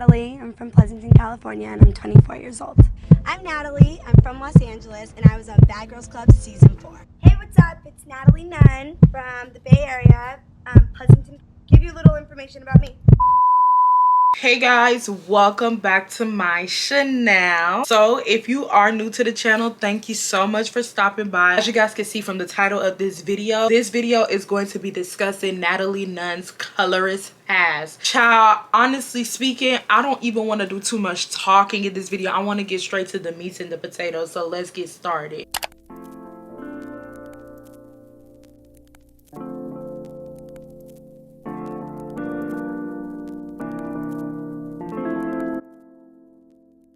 Natalie, I'm from Pleasanton, California, and I'm 24 years old. I'm Natalie, I'm from Los Angeles, and I was on Bad Girls Club Season 4. Hey, what's up? It's Natalie Nunn from the Bay Area, Pleasanton. Give you a little information about me. Hey guys, welcome back to my channel. So if you are new to the channel, thank you so much for stopping by. As you guys can see from the title of this video is going to be discussing Natalie Nunn's colorist as. Child, honestly speaking, I don't even want to do too much talking in this video. I want to get straight to the meat and the potatoes, so let's get started.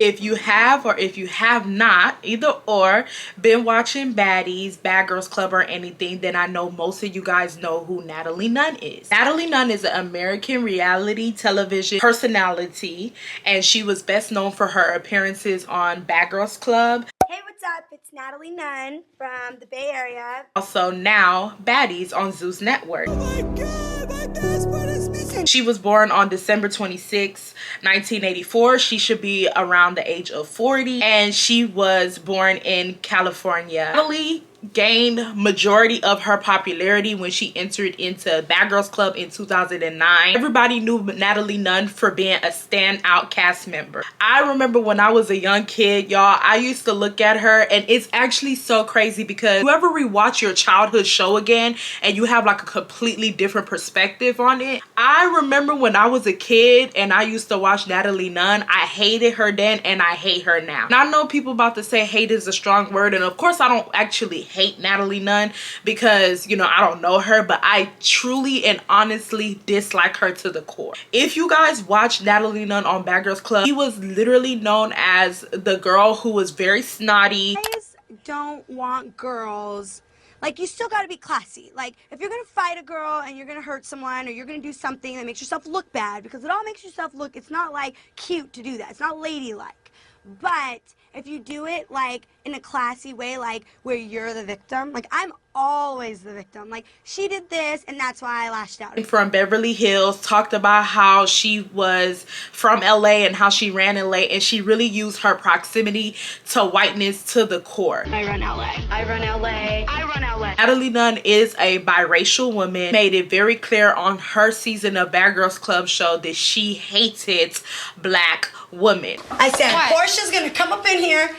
If you have or if you have not, either or, been watching Baddies, Bad Girls Club or anything, then I know most of you guys know who Natalie Nunn is. Natalie Nunn is an American reality television personality, and she was best known for her appearances on Bad Girls Club. Hey, what's up? It's Natalie Nunn from the Bay Area. Also now Baddies on Zeus Network. Oh my God, my passport is missing. She was born on December 26, 1984. She should be around the age of 40, and she was born in California. Natalie gained majority of her popularity when she entered into Bad Girls Club in 2009. Everybody knew Natalie Nunn for being a standout cast member. I remember when I was a young kid, y'all, I used to look at her, and it's actually so crazy because you ever rewatch your childhood show again and you have like a completely different perspective on it. I remember when I was a kid and I used to watch Natalie Nunn, I hated her then and I hate her now. And I know people about to say hate is a strong word, and of course I don't actually hate Natalie Nunn because, you know, I don't know her, but I truly and honestly dislike her to the core. If you guys watch Natalie Nunn on Bad Girls Club, she was literally known as the girl who was very snotty. Guys don't want girls. Like, you still gotta be classy. Like, if you're gonna fight a girl and you're gonna hurt someone or you're gonna do something that makes yourself look bad, because it all makes yourself look, it's not like cute to do that. It's not ladylike. But if you do it like in a classy way, like where you're the victim, like I'm always the victim. Like, she did this and that's why I lashed out. From Beverly Hills, talked about how she was from LA and how she ran LA, and she really used her proximity to whiteness to the core. I run LA. I run LA. I run LA. Natalie Nunn is a biracial woman. Made it very clear on her season of Bad Girls Club show that she hated black women. I said, Portia's gonna come up in here,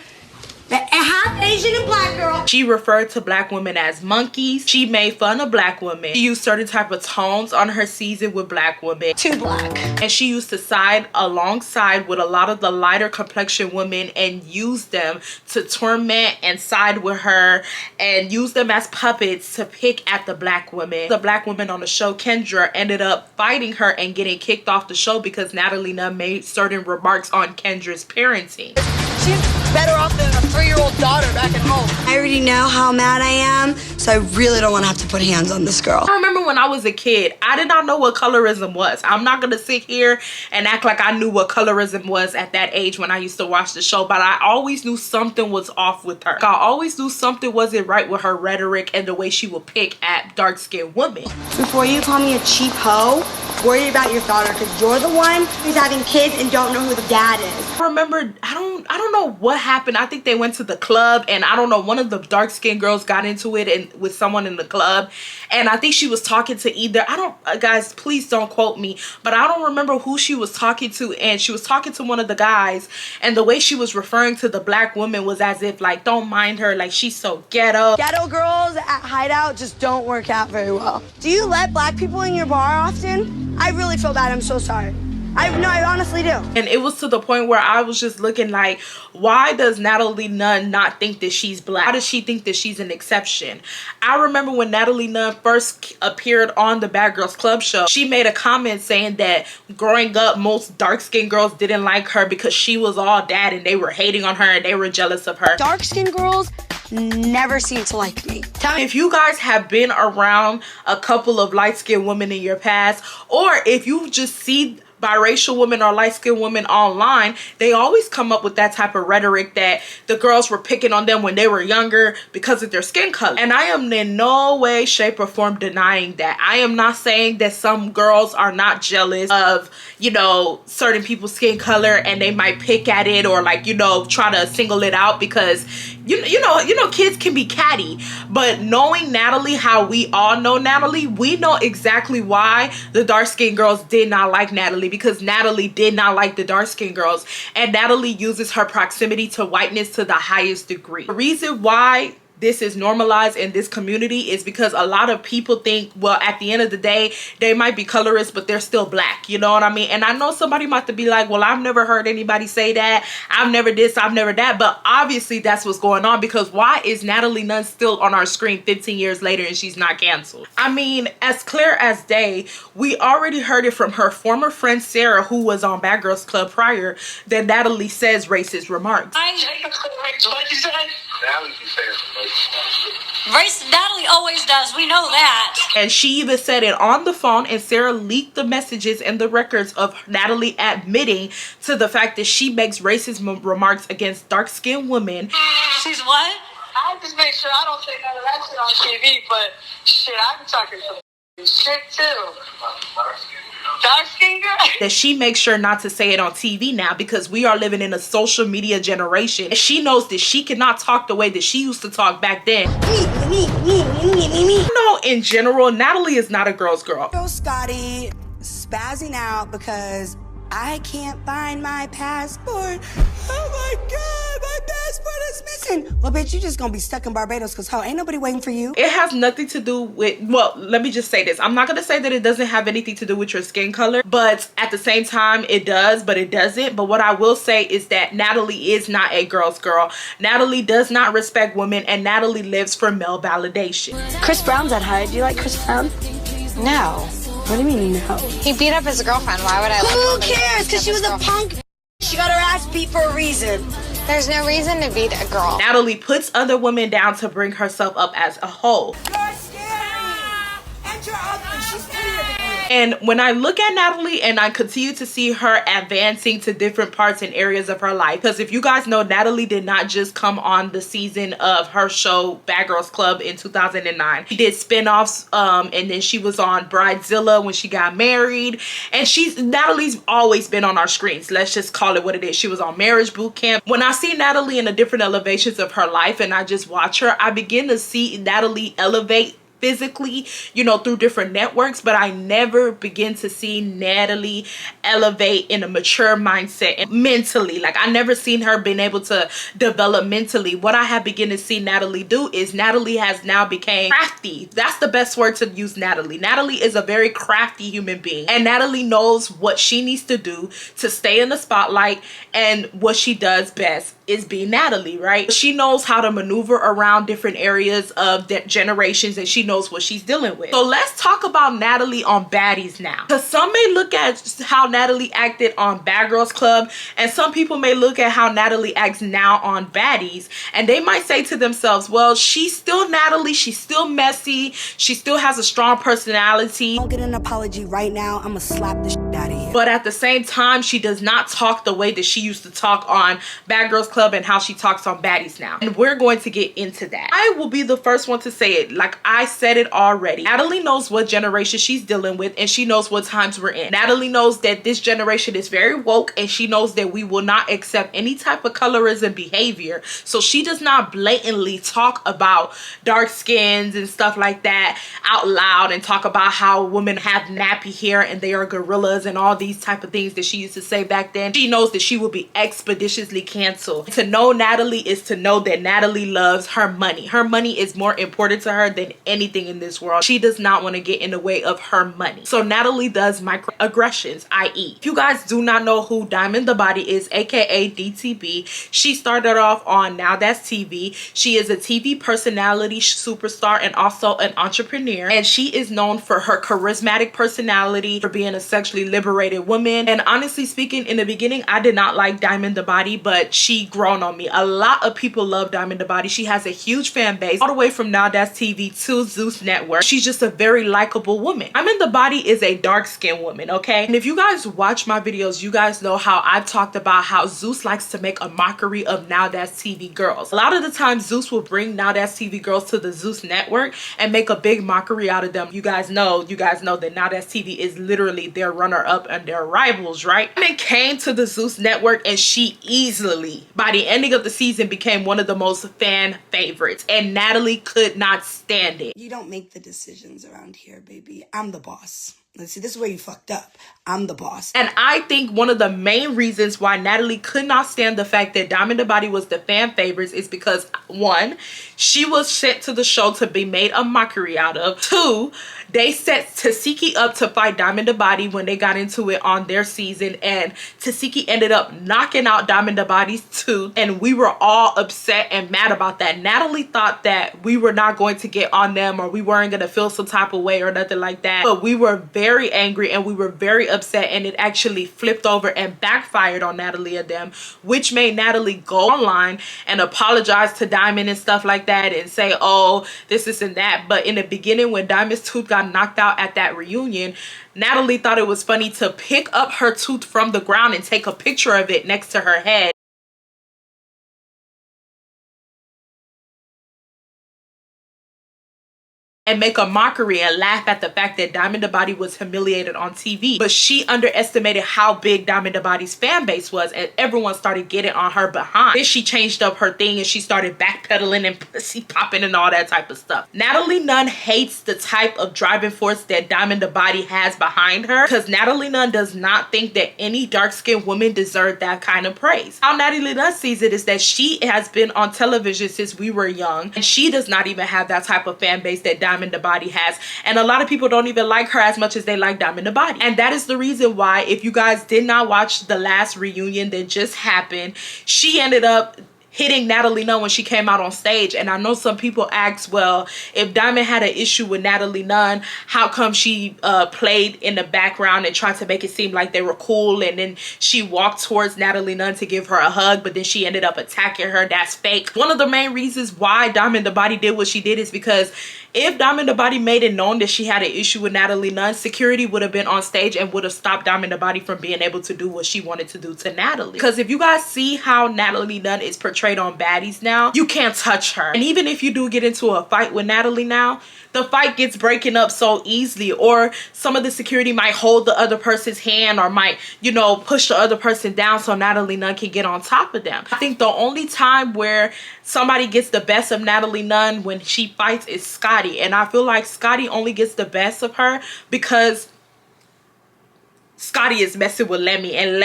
a half Asian and black girl. She referred to black women as monkeys. She made fun of black women. She used certain type of tones on her season with black women. Too black. And she used to side alongside with a lot of the lighter complexion women and use them to torment and side with her and use them as puppets to pick at the black women. The black woman on the show, Kendra, ended up fighting her and getting kicked off the show because Natalie Nunn made certain remarks on Kendra's parenting. She's better off than a 3-year-old daughter back at home. I already know how mad I am, so I really don't want to have to put hands on this girl. I remember when I was a kid, I did not know what colorism was. I'm not gonna sit here and act like I knew what colorism was at that age when I used to watch the show, but I always knew something was off with her. I always knew something wasn't right with her rhetoric and the way she would pick at dark-skinned women. Before you call me a cheap hoe, worry about your daughter, because you're the one who's having kids and don't know who the dad is. I remember, I don't know what happened. I think they went to the club, and I don't know, one of the dark-skinned girls got into it and with someone in the club, and I think she was talking to either, I don't, guys, please don't quote me, but I don't remember who she was talking to, and she was talking to one of the guys, and the way she was referring to the black woman was as if, like, don't mind her, like, she's so ghetto. Ghetto girls at Hideout just don't work out very well. Do you let black people in your bar often? I really feel bad. I'm so sorry. I honestly do. And it was to the point where I was just looking like, why does Natalie Nunn not think that she's black? Why does she think that she's an exception? I remember when Natalie Nunn first appeared on the Bad Girls Club show, she made a comment saying that growing up, most dark-skinned girls didn't like her because she was all that and they were hating on her and they were jealous of her. Dark-skinned girls never seem to like me. Tell me if you guys have been around a couple of light-skinned women in your past, or if you just see biracial women or light-skinned women online, they always come up with that type of rhetoric that the girls were picking on them when they were younger because of their skin color. And I am in no way, shape, or form denying that. I am not saying that some girls are not jealous of, you know, certain people's skin color and they might pick at it or like, you know, try to single it out because you know kids can be catty. But knowing Natalie how we all know Natalie, we know exactly why the dark-skinned girls did not like Natalie, because Natalie did not like the dark-skinned girls, and Natalie uses her proximity to whiteness to the highest degree. The reason why this is normalized in this community is because a lot of people think, well, at the end of the day, they might be colorists, but they're still black. You know what I mean? And I know somebody might be like, well, I've never heard anybody say that. I've never this, I've never that. But obviously that's what's going on, because why is Natalie Nunn still on our screen 15 years later and she's not canceled? I mean, as clear as day, we already heard it from her former friend Sarah, who was on Bad Girls Club prior, that Natalie says racist remarks. Natalie always does. We know that. And she even said it on the phone, and Sarah leaked the messages and the records of Natalie admitting to the fact that she makes racist remarks against dark-skinned women. She's what? I just make sure I don't say none of that shit on TV, but shit, I be talking some shit too. Dark skin girl? That she makes sure not to say it on TV now, because we are living in a social media generation. And she knows that she cannot talk the way that she used to talk back then. You know, in general, Natalie is not a girl's girl. Scotty spazzing out because I can't find my passport. Oh my God, my passport is missing. Well, bitch, you just gonna be stuck in Barbados because hell, ain't nobody waiting for you. It has nothing to do with, well, let me just say this. I'm not gonna say that it doesn't have anything to do with your skin color, but at the same time, it does, but it doesn't. But what I will say is that Natalie is not a girl's girl. Natalie does not respect women, and Natalie lives for male validation. Chris Brown's at Hyde. Do you like Chris Brown? No. What do you mean no? He beat up his girlfriend. Why would I like Who somebody cares? that Because she was beats a up his girlfriend? punk. She got her ass beat for a reason. There's no reason to beat a girl. Natalie puts other women down to bring herself up as a whole. You're scary. And you're ugly. She's prettier than you. And when I look at Natalie and I continue to see her advancing to different parts and areas of her life, because if you guys know, Natalie did not just come on the season of her show Bad Girls Club in 2009. She did spin-offs, and then she was on Bridezilla when she got married. And Natalie's always been on our screens. Let's just call it what it is. She was on Marriage Boot Camp. When I see Natalie in the different elevations of her life and I just watch her, I begin to see Natalie elevate physically, you know, through different networks, but I never begin to see Natalie elevate in a mature mindset and mentally. Like, I never seen her being able to develop mentally. What I have begun to see Natalie do is Natalie has now became crafty. That's the best word to use Natalie. Natalie is a very crafty human being, and Natalie knows what she needs to do to stay in the spotlight, and what she does best is be Natalie, right? She knows how to maneuver around different areas of the generations, and she knows what she's dealing with. So let's talk about Natalie on Baddies now. Because some may look at how Natalie acted on Bad Girls Club, and some people may look at how Natalie acts now on Baddies, and they might say to themselves, well, she's still Natalie, she's still messy, she still has a strong personality. Don't get an apology right now. I'm gonna slap the shit out of you. But at the same time, she does not talk the way that she used to talk on Bad Girls Club and how she talks on Baddies now. And we're going to get into that. I will be the first one to say it. Like I said it already. Natalie knows what generation she's dealing with, and she knows what times we're in. Natalie knows that this generation is very woke, and she knows that we will not accept any type of colorism behavior. So she does not blatantly talk about dark skins and stuff like that out loud, and talk about how women have nappy hair and they are gorillas and all these type of things that she used to say back then. She knows that she will be expeditiously canceled. To know Natalie is to know that Natalie loves her money. Her money is more important to her than anything in this world. She does not want to get in the way of her money. So Natalie does microaggressions, i.e. if you guys do not know who Diamond the Baddie is, aka DTB, she started off on Now That's TV. She is a TV personality, superstar, and also an entrepreneur. And she is known for her charismatic personality, for being a sexually liberated woman. And honestly speaking, in the beginning, I did not like Diamond the Baddie, but she grown on me. A lot of people love Diamond the Baddie. She has a huge fan base all the way from Now That's TV to Zeus network. She's just a very likable woman. The Body is a dark-skinned woman, okay? And if you guys watch my videos, you guys know how I've talked about how Zeus likes to make a mockery of Now That's TV girls. A lot of the time, Zeus will bring Now That's TV girls to the Zeus network and make a big mockery out of them. You guys know that Now That's TV is literally their runner-up and their rivals, right? And came to the Zeus network, and she easily, by the ending of the season, became one of the most fan favorites, and Natalie could not stand it. You don't make the decisions around here, baby. I'm the boss. Let's see, this is where you fucked up. I'm the boss. And I think one of the main reasons why Natalie could not stand the fact that Diamond the Body was the fan favorites is because, one, she was sent to the show to be made a mockery out of. Two, they set Tasiki up to fight Diamond the Body when they got into it on their season, and Tasiki ended up knocking out Diamond the Body's tooth, and we were all upset and mad about that. Natalie thought that we were not going to get on them, or we weren't going to feel some type of way or nothing like that, but we were very angry and we were very upset, and it actually flipped over and backfired on Natalie and them, which made Natalie go online and apologize to Diamond and stuff like that and say, oh, this and that. But in the beginning, when Diamond's tooth got knocked out at that reunion, Natalie thought it was funny to pick up her tooth from the ground and take a picture of it next to her head and make a mockery and laugh at the fact that Diamond the Body was humiliated on TV. But she underestimated how big Diamond the Body's fan base was, and everyone started getting on her behind. Then she changed up her thing and she started backpedaling and pussy popping and all that type of stuff. Natalie Nunn hates the type of driving force that Diamond the Body has behind her, because Natalie Nunn does not think that any dark-skinned woman deserves that kind of praise. How Natalie Nunn sees it is that she has been on television since we were young, and she does not even have that type of fan base that Diamond the Body has, and a lot of people don't even like her as much as they like Diamond the Body. And that is the reason why, if you guys did not watch the last reunion that just happened, she ended up hitting Natalie Nunn when she came out on stage. And I know some people asked, well, if Diamond had an issue with Natalie Nunn, how come she played in the background and tried to make it seem like they were cool, and then she walked towards Natalie Nunn to give her a hug, but then she ended up attacking her? That's fake. One of the main reasons why Diamond the Body did what she did is because if Diamond the Body made it known that she had an issue with Natalie Nunn, security would have been on stage and would have stopped Diamond the Body from being able to do what she wanted to do to Natalie. Because if you guys see how Natalie Nunn is portrayed on Baddies now, you can't touch her. And even if you do get into a fight with Natalie now, the fight gets breaking up so easily, or some of the security might hold the other person's hand, or might, you know, push the other person down so Natalie Nunn can get on top of them. I think the only time where somebody gets the best of Natalie Nunn when she fights is Scotty, and I feel like Scotty only gets the best of her because Scotty is messing with Lemmy, and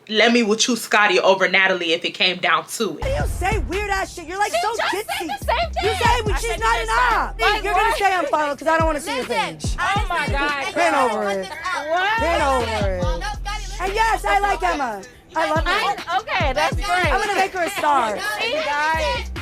Lemmy would choose Scotty over Natalie if it came down to it. Why do you say weird ass shit? You're like so ditzy. the same thing. You say when she's not enough. You're gonna stay on follow because I don't want to see your page. Oh my God. Pin over it. Pin over it. And yes, I like Emma. I love her. Okay, that's great. I'm gonna make her a star.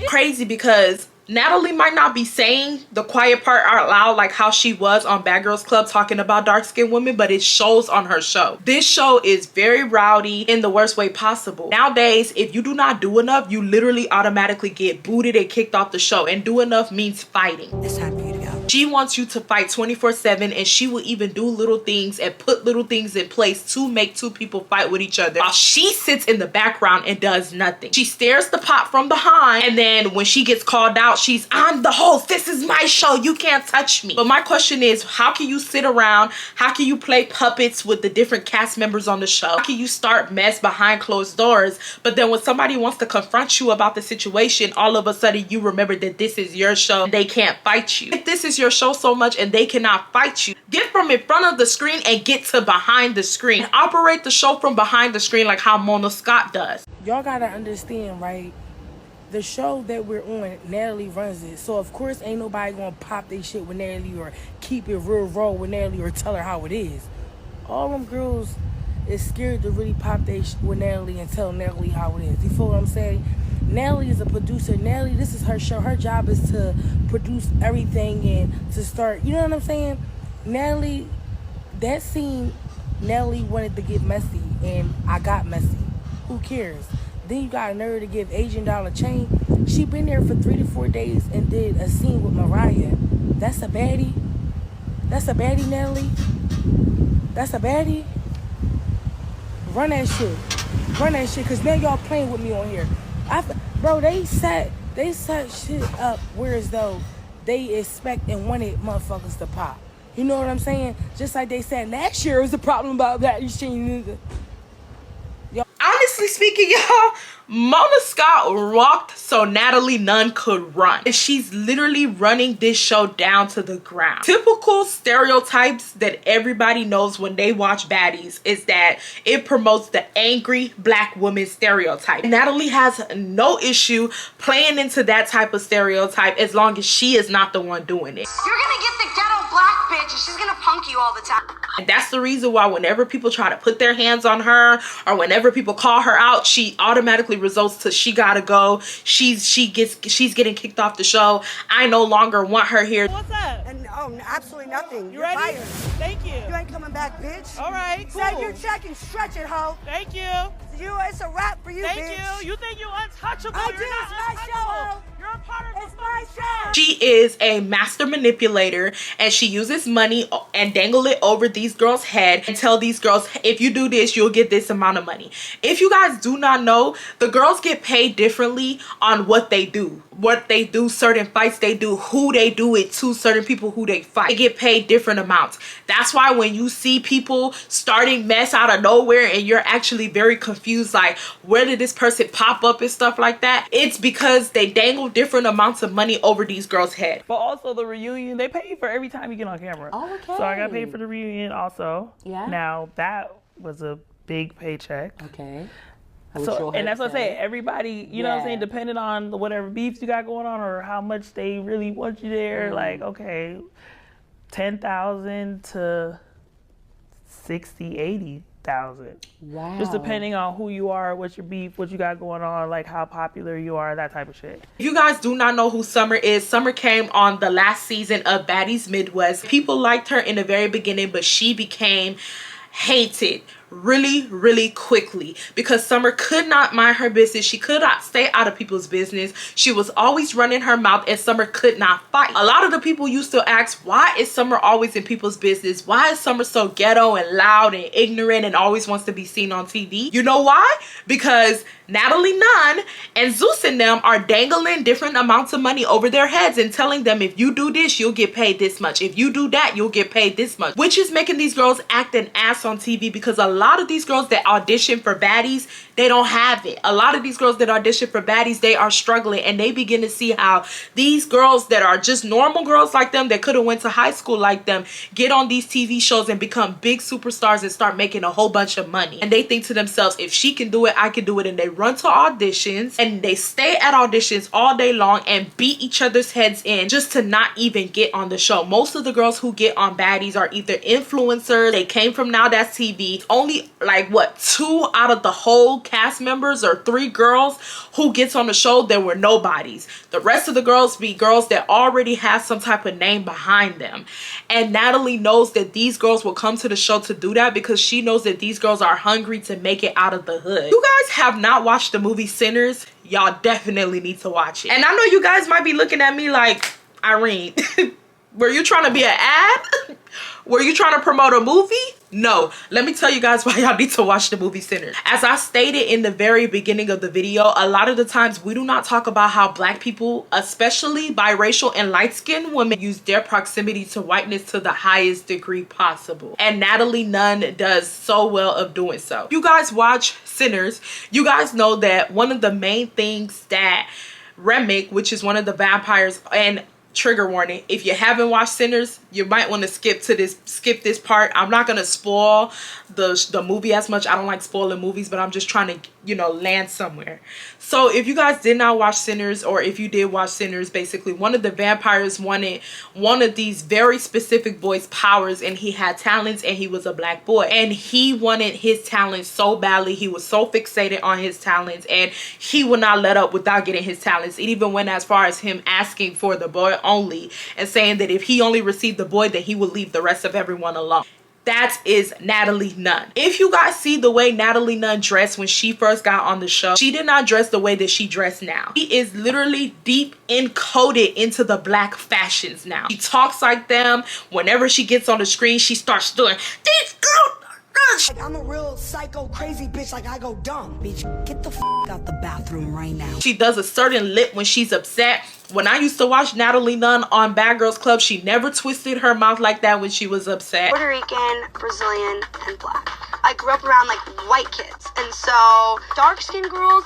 Crazy, because Natalie might not be saying the quiet part out loud like how she was on Bad Girls Club talking about dark-skinned women, but it shows on her show. This show is very rowdy in the worst way possible. Nowadays, if you do not do enough, you literally automatically get booted and kicked off the show, and do enough means fighting. It's time for you to go. She wants you to fight 24/7, and she will even do little things and put little things in place to make two people fight with each other, while she sits in the background and does nothing. She stares the pot from behind, and then when she gets called out, I'm the host, this is my show, you can't touch me. But my question is, how can you sit around, how can you play puppets with the different cast members on the show, how can you start mess behind closed doors, but then when somebody wants to confront you about the situation, all of a sudden you remember that this is your show and they can't fight you? If this is your show so much and they cannot fight you, get from in front of the screen and get to behind the screen. Operate the show from behind the screen like how Mona Scott does. Y'all gotta understand, right? The show that we're on, Natalie runs it. So, of course, ain't nobody gonna pop their shit with Natalie or keep it real raw with Natalie or tell her how it is. All them girls is scared to really pop their shit with Natalie and tell Natalie how it is. You feel what I'm saying? Natalie is a producer. Natalie, this is her show. Her job is to produce everything and to start, you know what I'm saying? Natalie, that scene, Natalie wanted to get messy, and I got messy. Who cares? Then you got a nerve to give Asian Doll a chain. She been there for 3 to 4 days and did a scene with Mariah. That's a baddie? That's a baddie, Natalie? That's a baddie? Run that shit. Run that shit, because now y'all playing with me on here. Bro, they set shit up whereas though they expect and wanted motherfuckers to pop. You know what I'm saying? Just like they said last year was the problem about that. Honestly speaking, y'all, Mona Scott walked so Natalie Nunn could run. And she's literally running this show down to the ground. Typical stereotypes that everybody knows when they watch Baddies is that it promotes the angry black woman stereotype. Natalie has no issue playing into that type of stereotype as long as she is not the one doing it. You're gonna get the ghetto black bitch and she's gonna punk you all the time. And that's the reason why whenever people try to put their hands on her or whenever people call her out, she automatically results to she gotta go. She's getting kicked off the show. I no longer want her here. What's up? And absolutely nothing. You ready? Fired. Thank you. You ain't coming back, bitch. All right, cool. Save your check and stretch it, ho. Thank you. It's a wrap for you, bitch. Thank you. You think you're untouchable? I You're do. not It's my untouchable. show, ho. You're a part of It's my show. She is a master manipulator and she uses money and dangle it over these girls' head and tell these girls, if you do this, you'll get this amount of money. If you guys do not know, the girls get paid differently on what they do. Certain fights they do, who they do it to, certain people who they fight. They get paid different amounts. That's why when you see people starting mess out of nowhere and you're actually very confused, like, where did this person pop up and stuff like that? It's because they dangle different amounts of money over these girls' head. But also the reunion, they pay you for every time you get on camera. Oh, okay. So I got paid for the reunion also. Yeah. Now that was a big paycheck. Okay. So, and that's what I say, everybody, you know what I'm saying, depending on whatever beefs you got going on or how much they really want you there, like, okay, 10,000 to 60, 80,000. Wow. Just depending on who you are, what's your beef, what you got going on, like how popular you are, that type of shit. If you guys do not know who Summer is, Summer came on the last season of Baddies Midwest. People liked her in the very beginning, but she became hated really quickly because Summer could not mind her business. She could not stay out of people's business. She was always running her mouth and Summer could not fight. A lot of the people used to ask, why is Summer always in people's business? Why is Summer so ghetto and loud and ignorant and always wants to be seen on TV? You know why? Because Natalie Nunn and Zeus and them are dangling different amounts of money over their heads and telling them, if you do this, you'll get paid this much. If you do that, you'll get paid this much. Which is making these girls act an ass on TV because a lot of these girls that audition for Baddies, they don't have it. A lot of these girls that audition for Baddies, they are struggling and they begin to see how these girls that are just normal girls like them that could have went to high school like them get on these TV shows and become big superstars and start making a whole bunch of money. And they think to themselves, if she can do it, I can do it. And they run to auditions and they stay at auditions all day long and beat each other's heads in just to not even get on the show. Most of the girls who get on Baddies are either influencers, they came from Now That's TV. Only like what, 2 out of the whole cast members or 3 girls who gets on the show that were nobodies. The rest of the girls be girls that already have some type of name behind them. And Natalie knows that these girls will come to the show to do that because she knows that these girls are hungry to make it out of the hood. You guys have not watched the movie Sinners, y'all definitely need to watch it. And I know you guys might be looking at me like, Irene, were you trying to be an ad? Were you trying to promote a movie? No, let me tell you guys why y'all need to watch the movie Sinners. As I stated in the very beginning of the video, a lot of the times we do not talk about how black people, especially biracial and light-skinned women, use their proximity to whiteness to the highest degree possible. And Natalie Nunn does so well of doing so. If you guys watch Sinners, you guys know that one of the main things that Remick, which is one of the vampires, and trigger warning, if you haven't watched Sinners, you might want to skip this part. I'm not gonna spoil the movie as much. I don't like spoiling movies, but I'm just trying to, you know, land somewhere. So if you guys did not watch Sinners, or if you did watch Sinners, basically one of the vampires wanted one of these very specific boys' powers, and he had talents and he was a black boy, and he wanted his talents so badly. He was so fixated on his talents and he would not let up without getting his talents. It even went as far as him asking for the boy only and saying that if he only received the boy, then he would leave the rest of everyone alone. That is Natalie Nunn. If you guys see the way Natalie Nunn dressed when she first got on the show, she did not dress the way that she dressed now. She is literally deep encoded into the black fashions now. She talks like them. Whenever she gets on the screen, she starts doing this girl. Like, I'm a real psycho crazy bitch, like I go dumb. Bitch, get the f out the bathroom right now. She does a certain lip when she's upset. When I used to watch Natalie Nunn on Bad Girls Club, she never twisted her mouth like that when she was upset. Puerto Rican, Brazilian, and black. I grew up around like white kids, and so dark-skinned girls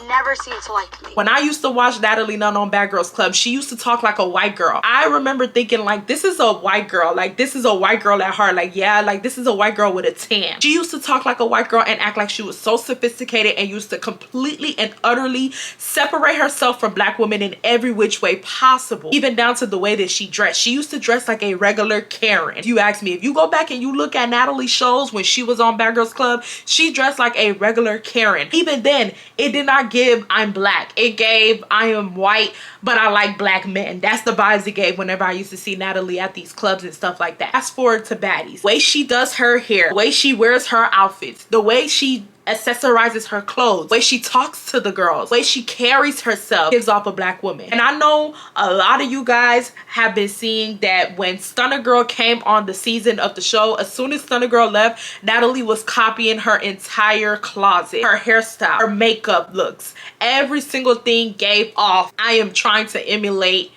never seem to like me. When I used to watch Natalie Nunn on Bad Girls Club, she used to talk like a white girl. I remember thinking like, this is a white girl. Like, this is a white girl at heart. Like, yeah, like this is a white girl with a tan. She used to talk like a white girl and act like she was so sophisticated and used to completely and utterly separate herself from black women in every which way possible, even down to the way that she dressed. She used to dress like a regular Karen. If you ask me, if you go back and you look at Natalie's shows when she was on Bad Girls Club, she dressed like a regular Karen. Even then, it did not give I'm black. It gave I am white, but I like black men. That's the vibes it gave whenever I used to see Natalie at these clubs and stuff like that. Fast forward to baddies. The way she does her hair, the way she wears her outfits, the way she accessorizes her clothes, the way she talks to the girls, the way she carries herself gives off a black woman. And I know a lot of you guys have been seeing that when Stunna Girl came on the season of the show, as soon as Stunna Girl left, Natalie was copying her entire closet, her hairstyle, her makeup looks. Every single thing gave off, I am trying to emulate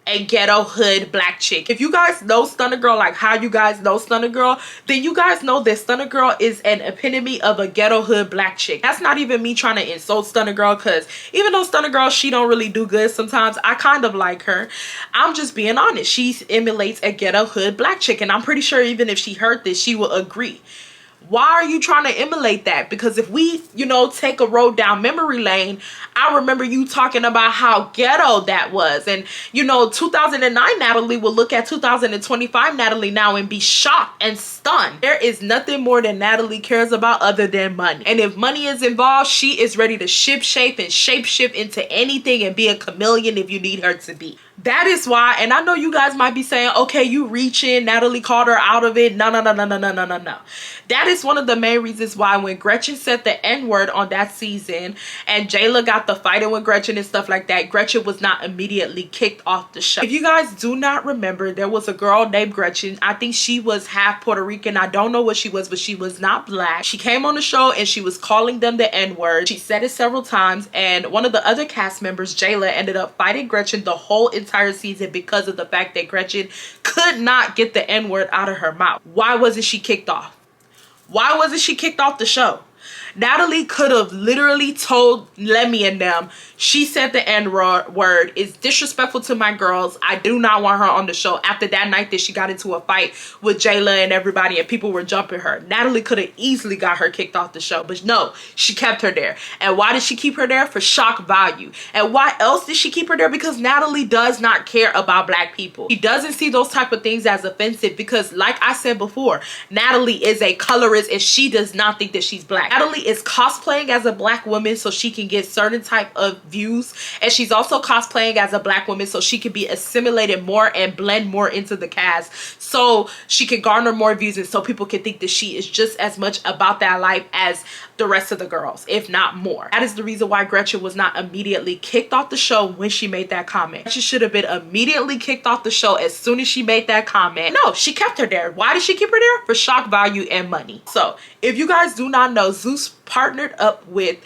a ghetto hood black chick. If you guys know Stunna Girl like how you guys know Stunna Girl, then you guys know that Stunna Girl is an epitome of a ghetto hood black chick. That's not even me trying to insult Stunna Girl, because even though Stunna Girl, she don't really do good sometimes, I kind of like her. I'm just being honest. She emulates a ghetto hood black chick, and I'm pretty sure even if she heard this, she will agree. Why are you trying to emulate that? Because if we, you know, take a road down memory lane, I remember you talking about how ghetto that was. And, you know, 2009 Natalie will look at 2025 Natalie now and be shocked and stunned. There is nothing more that Natalie cares about other than money. And if money is involved, she is ready to ship shape and shape shift into anything and be a chameleon if you need her to be. That is why, and I know you guys might be saying, okay, you reaching, Natalie called her out of it. No. That is one of the main reasons why when Gretchen said the N-word on that season and Jayla got the fighting with Gretchen and stuff like that, Gretchen was not immediately kicked off the show. If you guys do not remember, there was a girl named Gretchen. I think she was half Puerto Rican. I don't know what she was, but she was not black. She came on the show and she was calling them the N-word. She said it several times, and one of the other cast members, Jayla, ended up fighting Gretchen the whole entire season because of the fact that Gretchen could not get the N-word out of her mouth. Why wasn't she kicked off? Why wasn't she kicked off the show? Natalie could have literally told Lemmy and them, she said the N-word, is disrespectful to my girls. I do not want her on the show. After that night that she got into a fight with Jayla and everybody and people were jumping her, Natalie could have easily got her kicked off the show. But no, she kept her there. And why did she keep her there? For shock value. And why else did she keep her there? Because Natalie does not care about black people. She doesn't see those type of things as offensive because, like I said before, Natalie is a colorist and she does not think that she's black. Natalie is cosplaying as a black woman so she can get certain type of views, and she's also cosplaying as a black woman so she can be assimilated more and blend more into the cast so she can garner more views and so people can think that she is just as much about that life as the rest of the girls, if not more. That is the reason why Gretchen was not immediately kicked off the show when she made that comment. She should have been immediately kicked off the show as soon as she made that comment. No, she kept her there. Why did she keep her there? For shock value and money. So if you guys do not know, Zeus partnered up with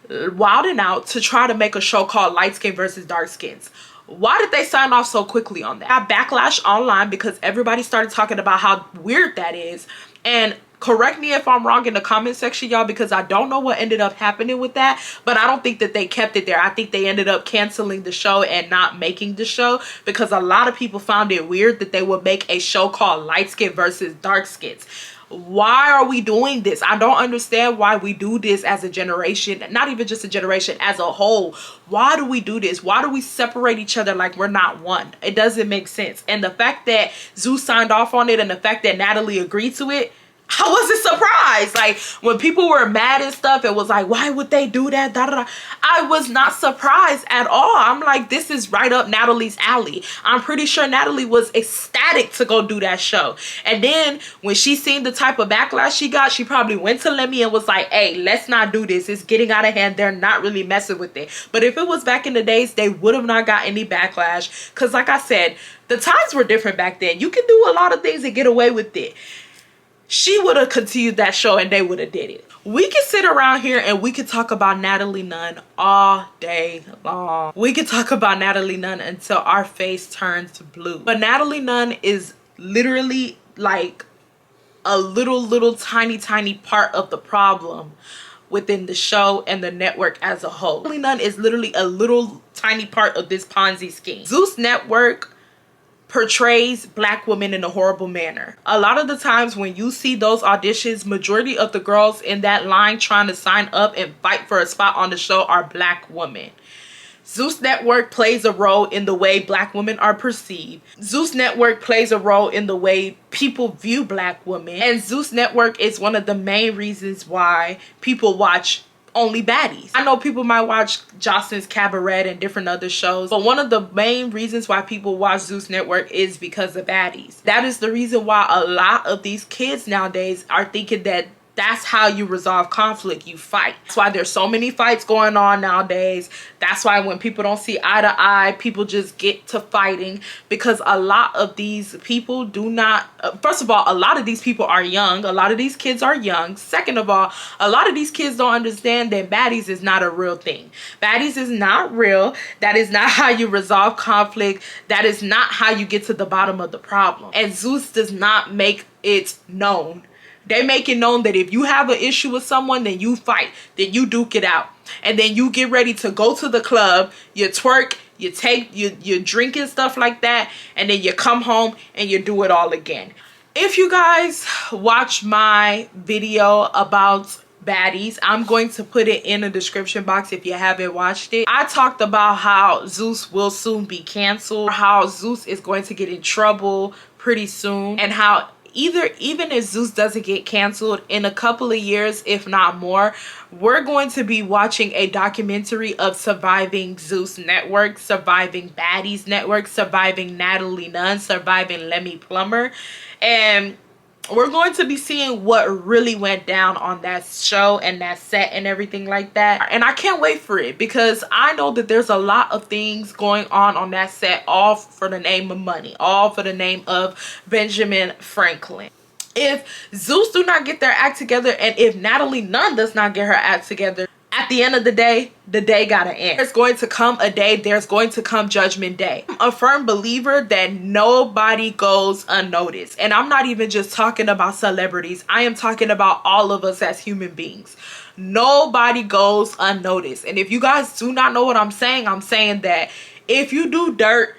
Wild 'N Out to try to make a show called Light Skin versus Dark Skins. Why did they sign off so quickly on that? I got backlash online because everybody started talking about how weird that is. And correct me if I'm wrong in the comment section, y'all, because I don't know what ended up happening with that, but I don't think that they kept it there. I think they ended up canceling the show and not making the show because a lot of people found it weird that they would make a show called Light Skin versus Dark Skins. Why are we doing this? I don't understand why we do this as a generation, not even just a generation, as a whole. Why do we do this? Why do we separate each other like we're not one? It doesn't make sense. And the fact that Zeus signed off on it and the fact that Natalie agreed to it, I wasn't surprised. Like, when people were mad and stuff, it was like, why would they do that? Da, da, da. I was not surprised at all. I'm like, this is right up Natalie's alley. I'm pretty sure Natalie was ecstatic to go do that show. And then when she seen the type of backlash she got, she probably went to Lemmy and was like, hey, let's not do this. It's getting out of hand. They're not really messing with it. But if it was back in the days, they would have not got any backlash. Because like I said, the times were different back then. You could do a lot of things and get away with it. She would have continued that show and they would have did it. We could sit around here and we could talk about Natalie Nunn all day long. We could talk about Natalie Nunn until our face turns blue. But Natalie Nunn is literally like a little tiny part of the problem within the show and the network as a whole. Natalie Nunn is literally a little tiny part of this Ponzi scheme. Zeus Network portrays black women in a horrible manner. A lot of the times when you see those auditions, majority of the girls in that line trying to sign up and fight for a spot on the show are black women. Zeus Network plays a role in the way black women are perceived. Zeus Network plays a role in the way people view black women. And Zeus Network is one of the main reasons why people watch only baddies. I know people might watch Jocelyn's Cabaret and different other shows, but one of the main reasons why people watch Zeus Network is because of baddies. That is the reason why a lot of these kids nowadays are thinking that that's how you resolve conflict. You fight. That's why there's so many fights going on nowadays. That's why when people don't see eye to eye, people just get to fighting, because a lot of these people do not, first of all, a lot of these people are young. A lot of these kids are young. Second of all, a lot of these kids don't understand that baddies is not a real thing. Baddies is not real. That is not how you resolve conflict. That is not how you get to the bottom of the problem. And Zeus does not make it known. They make it known that if you have an issue with someone, then you fight, then you duke it out, and then you get ready to go to the club, you twerk, you take, you drink and stuff like that, and then you come home and you do it all again. If you guys watch my video about baddies, I'm going to put it in the description box if you haven't watched it. I talked about how Zeus will soon be canceled, how Zeus is going to get in trouble pretty soon, and how even if Zeus doesn't get canceled, in a couple of years, if not more, we're going to be watching a documentary of surviving Zeus Network, surviving Baddies Network, surviving Natalie Nunn, surviving Lemmy Plumber, and we're going to be seeing what really went down on that show and that set and everything like that. And I can't wait for it, because I know that there's a lot of things going on that set, all for the name of money, all for the name of Benjamin Franklin. If Zeus do not get their act together, and if Natalie Nunn does not get her act together, at the end of the day gotta end. There's going to come a day, there's going to come judgment day. I'm a firm believer that nobody goes unnoticed. And I'm not even just talking about celebrities. I am talking about all of us as human beings. Nobody goes unnoticed. And if you guys do not know what I'm saying that if you do dirt,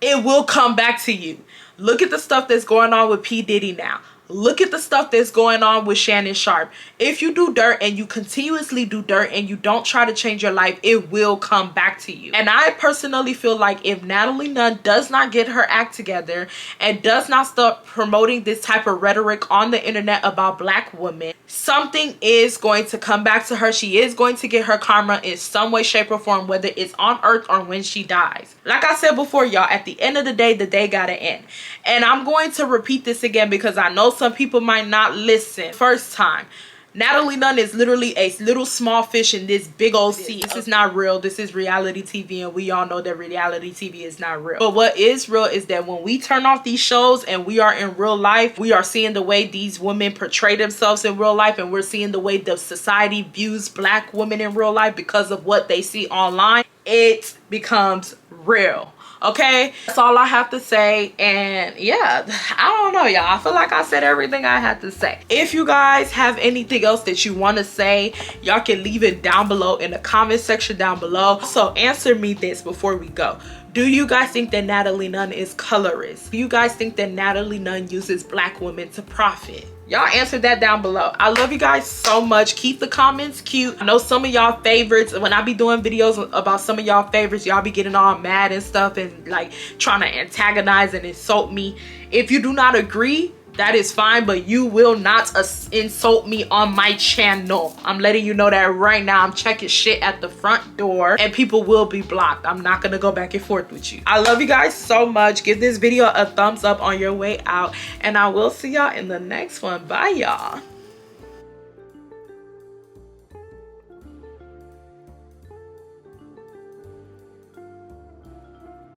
it will come back to you. Look at the stuff that's going on with P. Diddy now. Look at the stuff that's going on with Shannon Sharp. If you do dirt and you continuously do dirt and you don't try to change your life, it will come back to you. And I personally feel like if Natalie Nunn does not get her act together and does not stop promoting this type of rhetoric on the internet about black women, something is going to come back to her. She is going to get her karma in some way, shape, or form, whether it's on earth or when she dies. Like I said before, y'all, at the end of the day gotta end. And I'm going to repeat this again because I know some people might not listen first time. Natalie Nunn is literally a little small fish in this big old sea. This is not real. This is reality TV, and we all know that reality TV is not real. But what is real is that when we turn off these shows and we are in real life, we are seeing the way these women portray themselves in real life, and we're seeing the way the society views black women in real life because of what they see online. It becomes real. Okay, that's all I have to say. And yeah, I don't know, y'all. I feel like I said everything I had to say. If you guys have anything else that you want to say, y'all can leave it down below in the comment section down below. So answer me this before we go. Do you guys think that Natalie Nunn is colorist? Do you guys think that Natalie Nunn uses black women to profit? Y'all answer that down below. I love you guys so much. Keep the comments cute. I know some of y'all favorites, when I be doing videos about some of y'all favorites, y'all be getting all mad and stuff and like trying to antagonize and insult me. If you do not agree, that is fine, but you will not insult me on my channel. I'm letting you know that right now. I'm checking shit at the front door and people will be blocked. I'm not gonna go back and forth with you. I love you guys so much. Give this video a thumbs up on your way out and I will see y'all in the next one. Bye y'all.